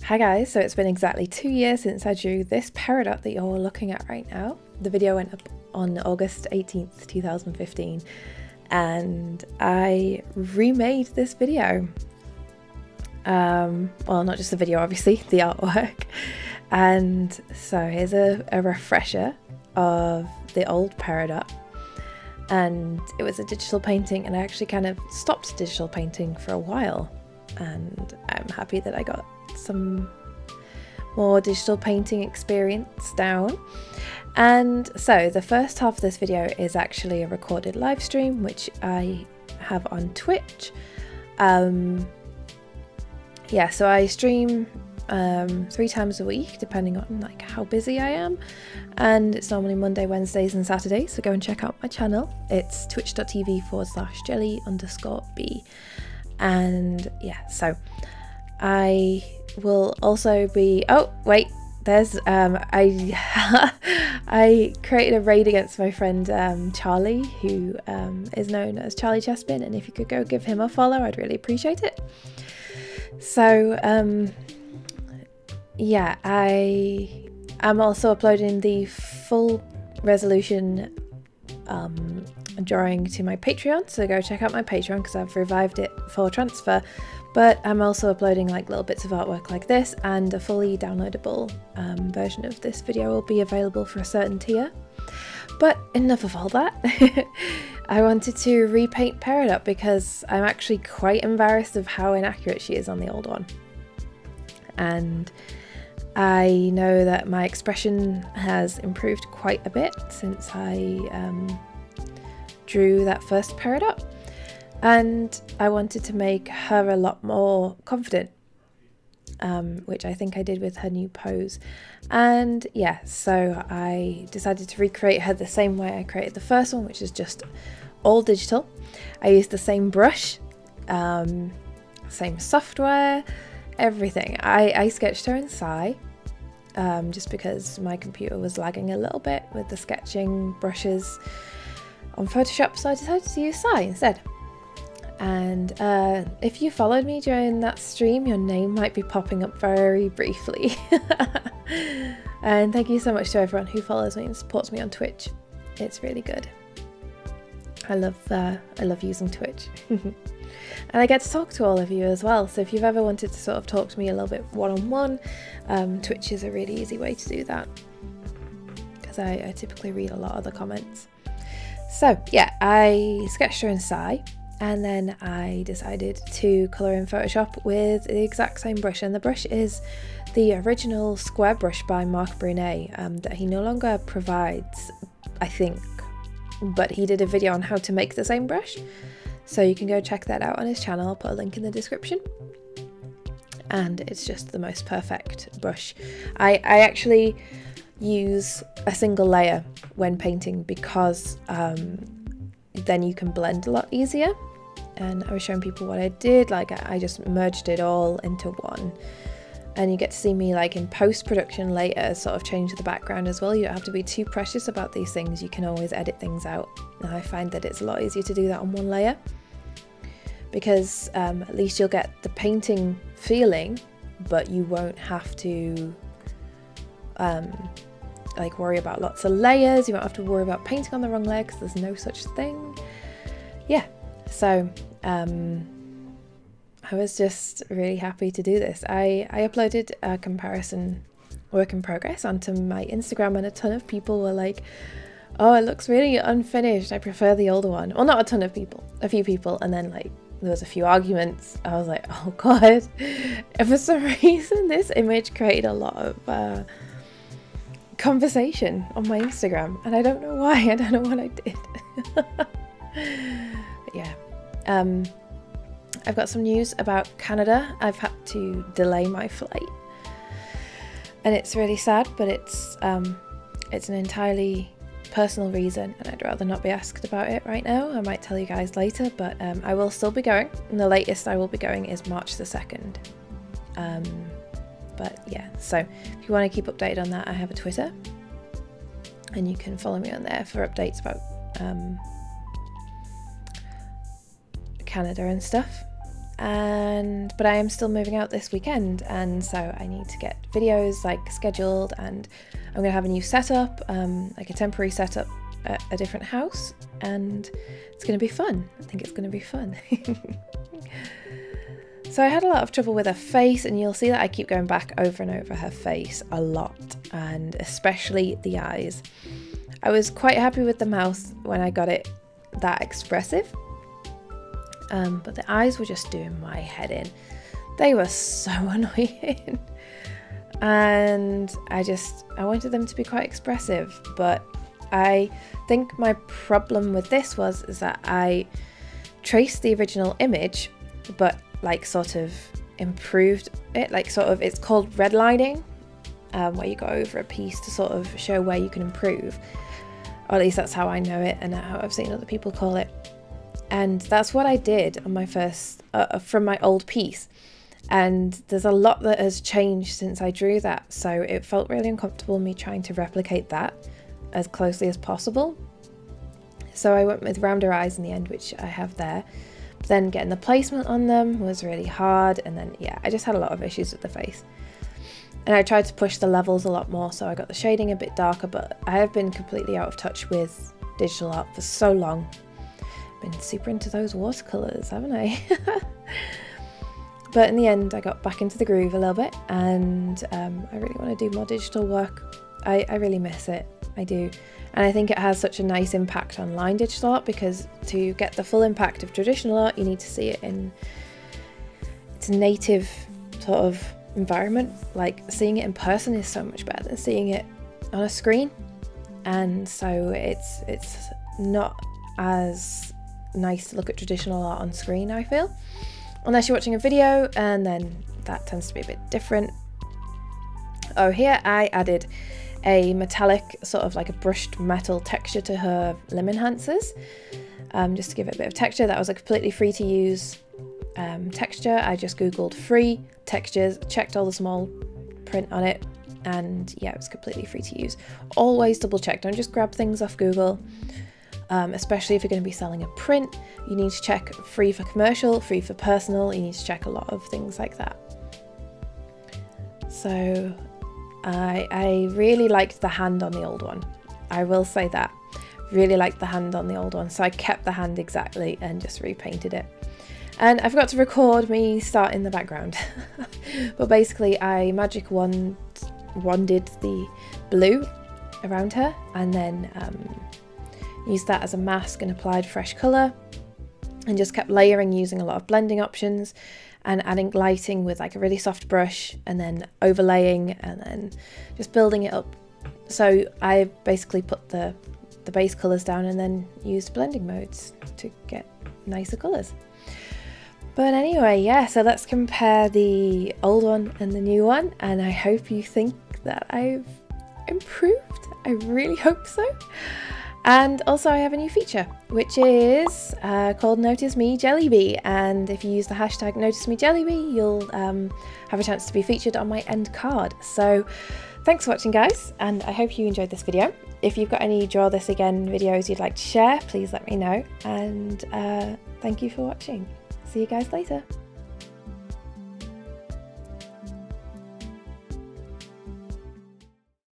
Hi guys, so it's been exactly 2 years since I drew this peridot that you're looking at right now. The video went up on August 18th, 2015, and I remade this video. Well, not just the video, obviously, the artwork. And so here's a refresher of the old peridot. And it was a digital painting, and I actually kind of stopped digital painting for a while. And I'm happy that I got some more digital painting experience down. And so the first half of this video is actually a recorded live stream, which I have on Twitch. Yeah, so I stream 3 times a week, depending on like how busy I am, and it's normally Monday, Wednesdays and Saturdays, so go and check out my channel. It's twitch.tv/jelly_b. And yeah, so I will also be, oh wait, there's I created a raid against my friend Charlie, who is known as Charlie Chespin, and if you could go give him a follow, I'd really appreciate it. So yeah, I am also uploading the full resolution drawing to my Patreon, so go check out my Patreon because I've revived it for transfer. But I'm also uploading like little bits of artwork like this, and a fully downloadable version of this video will be available for a certain tier. But enough of all that. I wanted to repaint Peridot because I'm actually quite embarrassed of how inaccurate she is on the old one. And I know that my expression has improved quite a bit since I drew that first Peridot. And I wanted to make her a lot more confident, which I think I did with her new pose. And yeah, so I decided to recreate her the same way I created the first one, which is just all digital. I used the same brush, same software, everything. I sketched her in Sai, just because my computer was lagging a little bit with the sketching brushes on Photoshop, so I decided to use Sai instead. And if you followed me during that stream, your name might be popping up very briefly. And thank you so much to everyone who follows me and supports me on Twitch. It's really good. I love using Twitch. And I get to talk to all of you as well, so if you've ever wanted to sort of talk to me a little bit one-on-one, Twitch is a really easy way to do that, because I typically read a lot of the comments. So yeah, I sketched her in Sai, and then I decided to colour in Photoshop with the exact same brush, and the brush is the original square brush by Marc Brunet that he no longer provides, I think, but he did a video on how to make the same brush, so you can go check that out on his channel. I'll put a link in the description. And it's just the most perfect brush. I actually use a single layer when painting because then you can blend a lot easier. And I was showing people what I did, like I just merged it all into one, and you get to see me like in post-production later sort of change the background as well. You don't have to be too precious about these things, you can always edit things out, and I find that it's a lot easier to do that on one layer, because at least you'll get the painting feeling, but you won't have to like worry about lots of layers. You won't have to worry about painting on the wrong layer because there's no such thing. Yeah, so I was just really happy to do this. I uploaded a comparison work in progress onto my Instagram, and a ton of people were like, oh, it looks really unfinished, I prefer the older one. Well, not a ton of people, a few people, and then like there was a few arguments. I was like, oh god. And for some reason this image created a lot of conversation on my Instagram, and I don't know why. I don't know what I did. But yeah, I've got some news about Canada. I've had to delay my flight, and it's really sad, but it's an entirely personal reason, and I'd rather not be asked about it right now. I might tell you guys later, but I will still be going, and the latest I will be going is March the 2nd. But yeah, so if you want to keep updated on that, I have a Twitter, and you can follow me on there for updates about Canada and stuff. but I am still moving out this weekend, and so I need to get videos like scheduled, and I'm gonna have a new setup, like a temporary setup at a different house, and it's gonna be fun. I think it's gonna be fun. So I had a lot of trouble with her face, and you'll see that I keep going back over and over her face a lot, and especially the eyes. I was quite happy with the mouth when I got it that expressive, but the eyes were just doing my head in. They were so annoying. And I wanted them to be quite expressive, but I think my problem with this is that I traced the original image, but like sort of improved it, like sort of, it's called redlining, where you go over a piece to sort of show where you can improve, or at least that's how I know it and how I've seen other people call it. And that's what I did on my first from my old piece, and there's a lot that has changed since I drew that, so it felt really uncomfortable me trying to replicate that as closely as possible. So I went with rounder eyes in the end, which I have there. Then getting the placement on them was really hard, and then yeah, I just had a lot of issues with the face. And I tried to push the levels a lot more, so I got the shading a bit darker, but I have been completely out of touch with digital art for so long. Been super into those watercolours, haven't I? But in the end I got back into the groove a little bit, and I really want to do more digital work. I really miss it, I do. And I think it has such a nice impact on line digital art, because to get the full impact of traditional art you need to see it in its native sort of environment. Like seeing it in person is so much better than seeing it on a screen, and so it's not as nice to look at traditional art on screen, I feel, unless you're watching a video, and then that tends to be a bit different. Oh, here I added a metallic, sort of like a brushed metal texture to her limb enhancers, just to give it a bit of texture. That was a completely free to use texture. I just googled free textures, checked all the small print on it, and yeah, it was completely free to use. Always double check, don't just grab things off Google, especially if you're going to be selling a print. You need to check free for commercial, free for personal. You need to check a lot of things like that. So I really liked the hand on the old one. I will say that. Really liked the hand on the old one, so I kept the hand exactly and just repainted it. And I forgot to record me starting the background. But basically I magic wanded the blue around her, and then used that as a mask and applied fresh colour, and just kept layering using a lot of blending options, and adding lighting with like a really soft brush, and then overlaying, and then just building it up. So I basically put the base colours down and then used blending modes to get nicer colours. But anyway, yeah, so let's compare the old one and the new one, and I hope you think that I've improved. I really hope so. And also I have a new feature, which is called Notice Me Jellie, and if you use the hashtag Notice Me Jellie, you'll have a chance to be featured on my end card. So thanks for watching, guys, and I hope you enjoyed this video. If you've got any draw this again videos you'd like to share, please let me know, and thank you for watching. See you guys later.